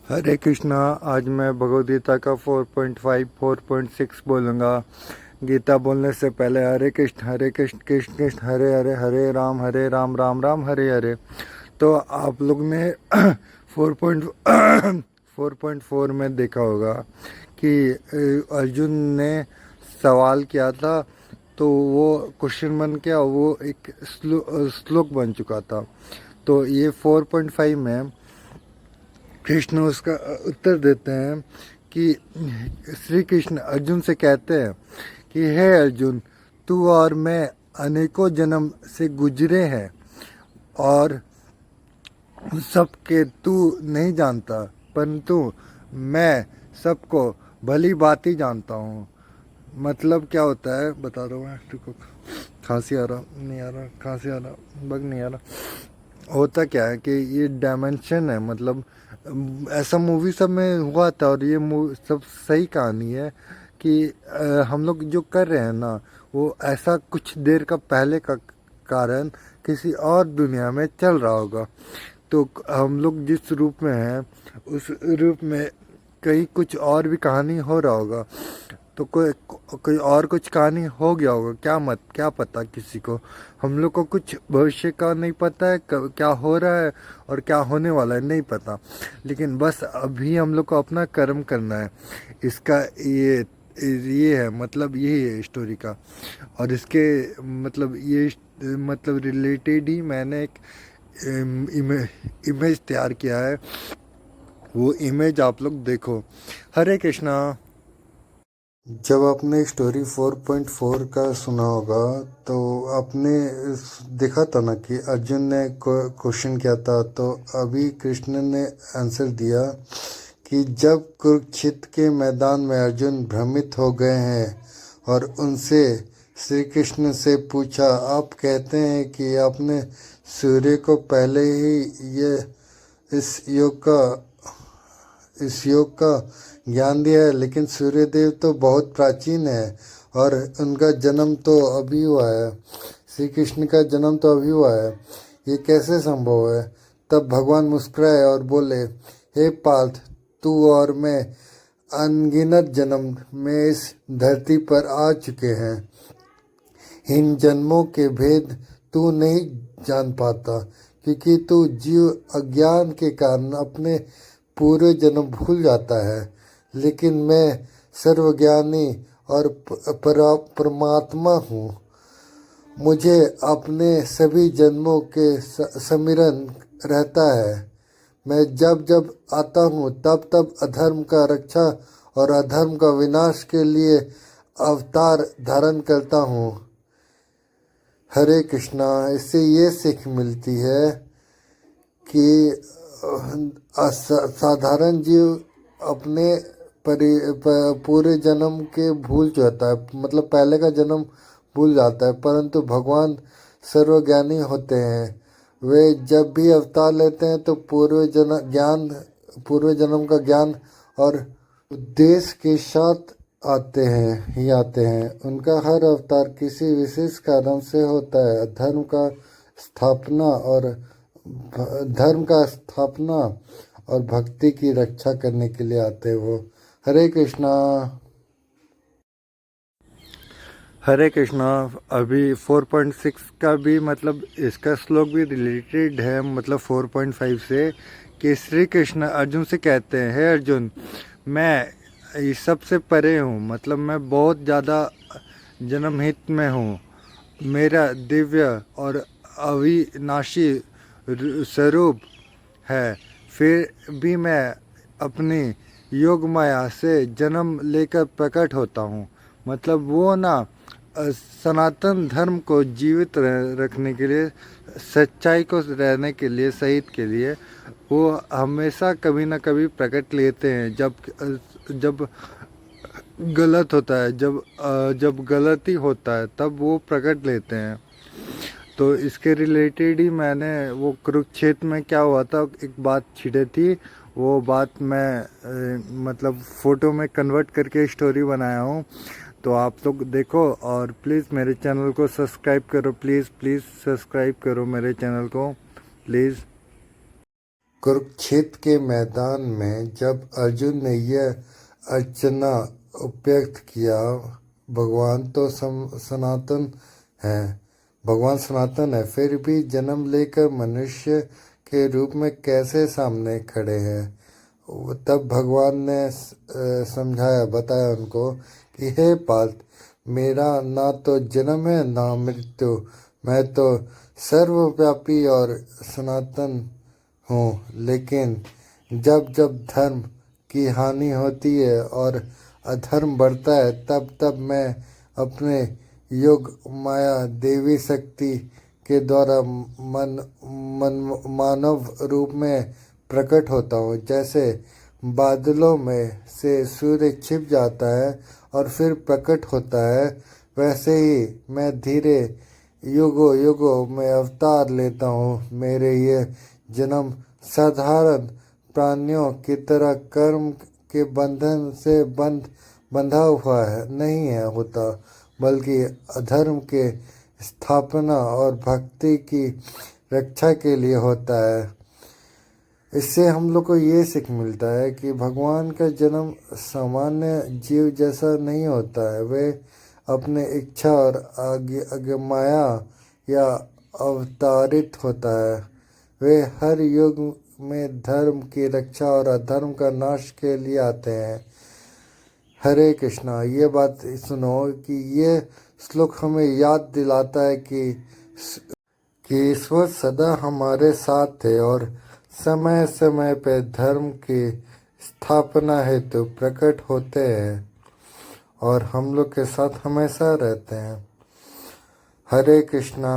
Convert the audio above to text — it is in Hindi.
हरे कृष्णा। आज मैं भगवद गीता का 4.5 4.6 बोलूँगा। गीता बोलने से पहले हरे कृष्ण कृष्ण कृष्ण हरे हरे, हरे राम राम राम हरे हरे। तो आप लोग ने 4.4 में देखा होगा कि अर्जुन ने सवाल किया था, तो वो क्वेश्चन बन गया, वो एक श्लोक बन चुका था। तो ये 4.5 में कृष्ण उसका उत्तर देते हैं कि श्री कृष्ण अर्जुन से कहते हैं कि हे अर्जुन, तू और मैं अनेकों जन्म से गुजरे हैं और सबके तू नहीं जानता, परंतु मैं सबको भली बात ही जानता हूँ। मतलब क्या होता है बता रहा हूँ मैं तुमको। खांसी आ रहा, नहीं आ रहा, खांसी आ रहा, बग नहीं आ रहा। होता क्या है कि ये डायमेंशन है, मतलब ऐसा मूवी सब में हुआ था, और ये सब सही कहानी है कि हम लोग जो कर रहे हैं ना, वो ऐसा कुछ देर का पहले का कारण किसी और दुनिया में चल रहा होगा। तो हम लोग जिस रूप में हैं उस रूप में कहीं कुछ और भी कहानी हो रहा होगा। तो कोई और कुछ कहानी हो गया होगा, क्या पता किसी को। हम लोग को कुछ भविष्य का नहीं पता है, क्या हो रहा है और क्या होने वाला है नहीं पता। लेकिन बस अभी हम लोग को अपना कर्म करना है। इसका ये है, मतलब यही है स्टोरी का। और इसके मतलब ये मतलब रिलेटेड ही मैंने एक इमेज तैयार किया है। वो इमेज आप लोग देखो। हरे कृष्णा। जब आपने स्टोरी 4.4 का सुना होगा, तो आपने देखा था ना कि अर्जुन ने क्वेश्चन किया था, तो अभी कृष्ण ने आंसर दिया कि जब कुरुक्षेत्र के मैदान में अर्जुन भ्रमित हो गए हैं और उनसे श्री कृष्ण से पूछा, आप कहते हैं कि आपने सूर्य को पहले ही ये इस योग का इस योग का ज्ञान दिया है, लेकिन सूर्यदेव तो बहुत प्राचीन है और उनका जन्म तो अभी हुआ है। श्री कृष्ण का जन्म तो अभी हुआ है, ये कैसे संभव है? तब भगवान मुस्कुराए और बोले, हे पार्थ, तू और मैं अनगिनत जन्म में इस धरती पर आ चुके हैं। इन जन्मों के भेद तू नहीं जान पाता, क्योंकि तू जीव अज्ञान के कारण अपने पूरे जन्म भूल जाता है। लेकिन मैं सर्वज्ञानी और परमात्मा हूँ। मुझे अपने सभी जन्मों के स्मरण रहता है। मैं जब जब आता हूँ तब तब अधर्म का रक्षा और अधर्म का विनाश के लिए अवतार धारण करता हूँ। हरे कृष्णा। इससे ये सीख मिलती है कि साधारण जीव अपने पूरे जन्म के भूल जाता है, मतलब पहले का जन्म भूल जाता है, परंतु भगवान सर्वज्ञानी होते हैं। वे जब भी अवतार लेते हैं तो पूर्व जन्म का ज्ञान और उद्देश्य के साथ आते हैं। उनका हर अवतार किसी विशेष कारण से होता है। धर्म का स्थापना और भक्ति की रक्षा करने के लिए आते हैं वो। हरे कृष्णा। हरे कृष्णा। अभी 4.6 का भी मतलब इसका श्लोक भी रिलेटेड है, मतलब 4.5 से, कि श्री कृष्ण अर्जुन से कहते हैं, हे अर्जुन, मैं इस सबसे परे हूँ, मतलब मैं बहुत ज़्यादा जन्महित में हूँ। मेरा दिव्य और अविनाशी स्वरूप है, फिर भी मैं अपनी योग माया से जन्म लेकर प्रकट होता हूँ। मतलब वो ना सनातन धर्म को जीवित रखने के लिए, सच्चाई को रहने के लिए, सही के लिए वो हमेशा कभी ना कभी प्रकट लेते हैं। जब गलत होता है, जब गलती होता है तब वो प्रकट लेते हैं। तो इसके रिलेटेड ही मैंने वो कुरुक्षेत्र में क्या हुआ था एक बात छिड़ी थी, वो बात मैं मतलब फ़ोटो में कन्वर्ट करके स्टोरी बनाया हूँ। तो आप लोग देखो और प्लीज़ मेरे चैनल को सब्सक्राइब करो। प्लीज़ सब्सक्राइब करो मेरे चैनल को प्लीज़। कुरुक्षेत्र के मैदान में जब अर्जुन ने यह अर्चना उपयुक्त किया, भगवान तो सनातन है भगवान सनातन है, फिर भी जन्म लेकर मनुष्य के रूप में कैसे सामने खड़े हैं। तब भगवान ने समझाया, बताया उनको कि हे पार्थ, मेरा ना तो जन्म है ना मृत्यु, मैं तो सर्वव्यापी और सनातन हूँ। लेकिन जब जब धर्म की हानि होती है और अधर्म बढ़ता है, तब तब मैं अपने योग माया देवी शक्ति के द्वारा मानव रूप में प्रकट होता हूँ। जैसे बादलों में से सूर्य छिप जाता है और फिर प्रकट होता है, वैसे ही मैं धीरे युगों युगों में अवतार लेता हूँ। मेरे ये जन्म साधारण प्राणियों की तरह कर्म के बंधन से बंधा हुआ है नहीं है होता, बल्कि अधर्म के स्थापना और भक्ति की रक्षा के लिए होता है। इससे हम लोग को ये सीख मिलता है कि भगवान का जन्म सामान्य जीव जैसा नहीं होता है। वे अपने इच्छा और आगे माया या अवतारित होता है। वे हर युग में धर्म की रक्षा और अधर्म का नाश के लिए आते हैं। हरे कृष्णा। ये बात सुनो कि ये श्लोक हमें याद दिलाता है कि ईश्वर सदा हमारे साथ है और समय समय पे धर्म की स्थापना हेतु प्रकट होते हैं और हम लोग के साथ हमेशा रहते हैं। हरे कृष्णा।